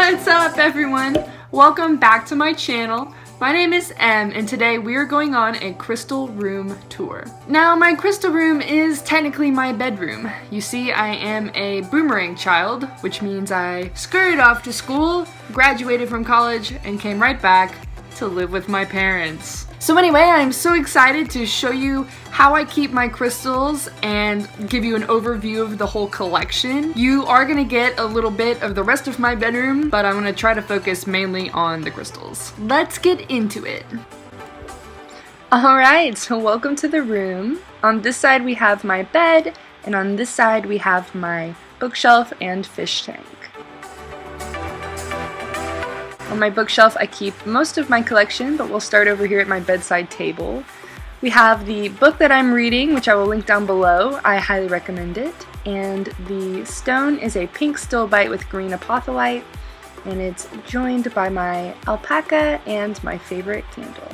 What's up, everyone? Welcome back to my channel. My name is Em, and today we are going on a crystal room tour. Now, my crystal room is technically my bedroom. You see, I am a boomerang child, which means I scurried off to school, graduated from college, and came right back to live with my parents. So anyway, I'm so excited to show you how I keep my crystals and give you an overview of the whole collection. You are gonna get a little bit of the rest of my bedroom, but I'm gonna try to focus mainly on the crystals. Let's get into it. Alright, so welcome to the room. On this side we have my bed, and on this side we have my bookshelf and fish tank. On my bookshelf I keep most of my collection, but we'll start over here at my bedside table. We have the book that I'm reading, which I will link down below. I highly recommend it. And the stone is a pink stilbite with green apotholite, and it's joined by my alpaca and my favorite candle.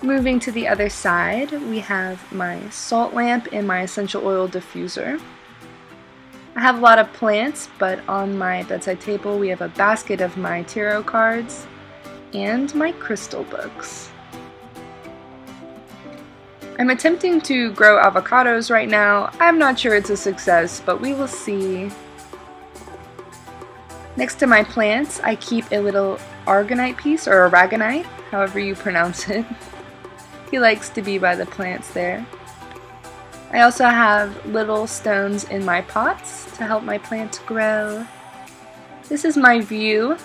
Moving to the other side, we have my salt lamp and my essential oil diffuser. I have a lot of plants, but on my bedside table we have a basket of my tarot cards and my crystal books. I'm attempting to grow avocados right now. I'm not sure it's a success, but we will see. Next to my plants, I keep a little aragonite piece, or aragonite, however you pronounce it. He likes to be by the plants there. I also have little stones in my pots to help my plants grow. This is my view.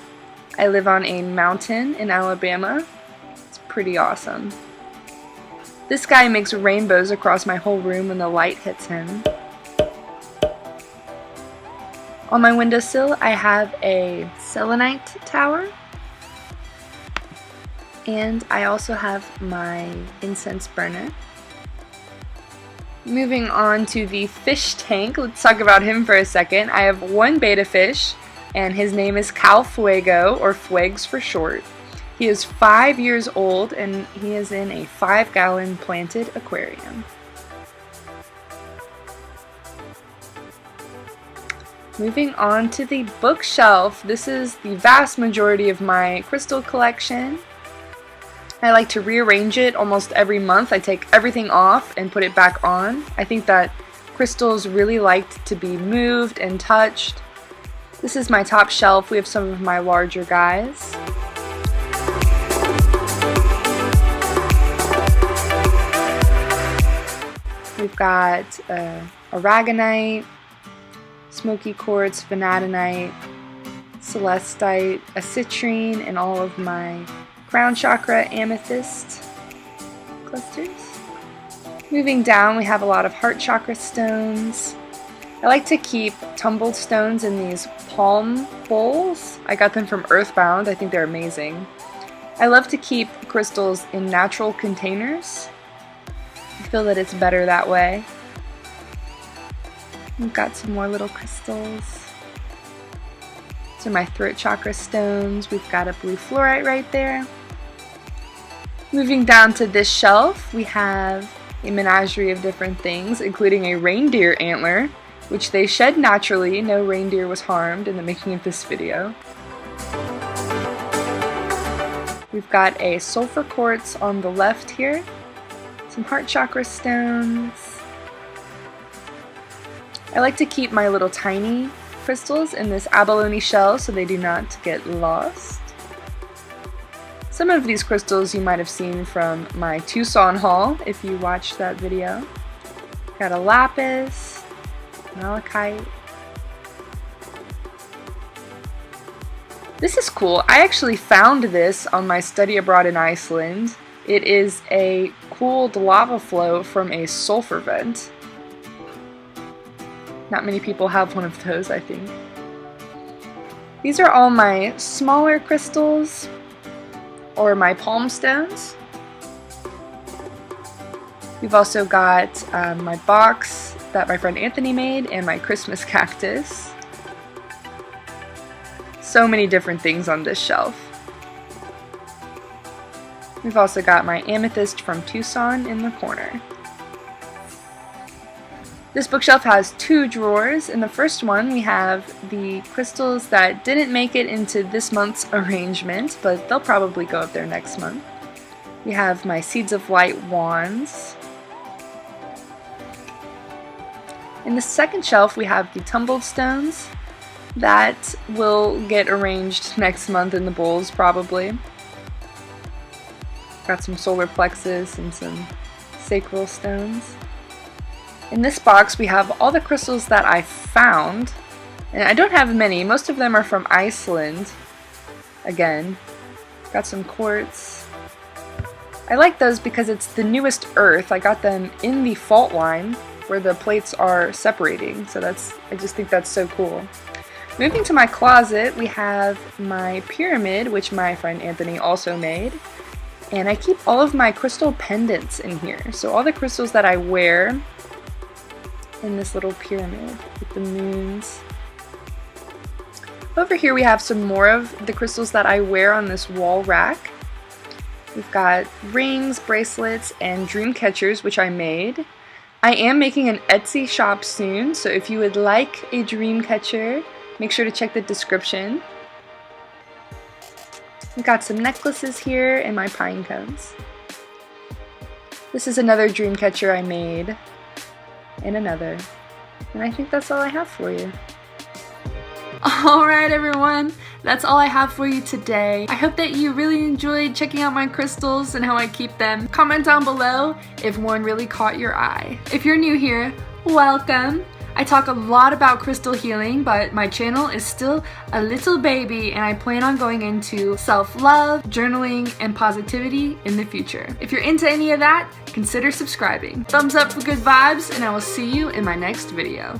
I live on a mountain in Alabama. It's pretty awesome. This guy makes rainbows across my whole room when the light hits him. On my windowsill I have a selenite tower. And I also have my incense burner. Moving on to the fish tank, let's talk about him for a second. I have one betta fish, and his name is Cal Fuego, or Fuegs for short. He is 5 years old, and he is in a 5-gallon planted aquarium. Moving on to the bookshelf, this is the vast majority of my crystal collection. I like to rearrange it almost every month. I take everything off and put it back on. I think that crystals really like to be moved and touched. This is my top shelf. We have some of my larger guys. We've got aragonite, smoky quartz, vanadinite, celestite, a citrine, and all of my crown chakra amethyst clusters. Moving down, we have a lot of heart chakra stones. I like to keep tumbled stones in these palm bowls. I got them from Earthbound. I think they're amazing. I love to keep crystals in natural containers. I feel that it's better that way. We've got some more little crystals. These are my throat chakra stones. We've got a blue fluorite right there. Moving down to this shelf, we have a menagerie of different things, including a reindeer antler, which they shed naturally. No reindeer was harmed in the making of this video. We've got a sulfur quartz on the left here, some heart chakra stones. I like to keep my little tiny crystals in this abalone shell so they do not get lost. Some of these crystals you might have seen from my Tucson haul if you watched that video. Got a lapis, malachite. This is cool. I actually found this on my study abroad in Iceland. It is a cooled lava flow from a sulfur vent. Not many people have one of those, I think. These are all my smaller crystals, or my palm stones. We've also got my box that my friend Anthony made and my Christmas cactus. So many different things on this shelf. We've also got my amethyst from Tucson in the corner. This bookshelf has 2 drawers. In the first one we have the crystals that didn't make it into this month's arrangement, but they'll probably go up there next month. We have my Seeds of Light wands. In the second shelf we have the tumbled stones that will get arranged next month in the bowls probably. Got some solar plexus and some sacral stones. In this box we have all the crystals that I found, and I don't have many. Most of them are from Iceland. Again, got some quartz. I like those because it's the newest earth. I got them in the fault line where the plates are separating, so I just think that's so cool. Moving to my closet, we have my pyramid, which my friend Anthony also made. And I keep all of my crystal pendants in here. So all the crystals that I wear in this little pyramid with the moons. Over here we have some more of the crystals that I wear on this wall rack. We've got rings, bracelets, and dream catchers, which I made. I am making an Etsy shop soon, so if you would like a dream catcher, make sure to check the description. We've got some necklaces here and my pine cones. This is another dream catcher I made, and another. And I think that's all I have for you. Alright everyone, that's all I have for you today. I hope that you really enjoyed checking out my crystals and how I keep them. Comment down below if one really caught your eye. If you're new here, welcome. I talk a lot about crystal healing, but my channel is still a little baby and I plan on going into self-love, journaling, and positivity in the future. If you're into any of that, consider subscribing. Thumbs up for good vibes, and I will see you in my next video.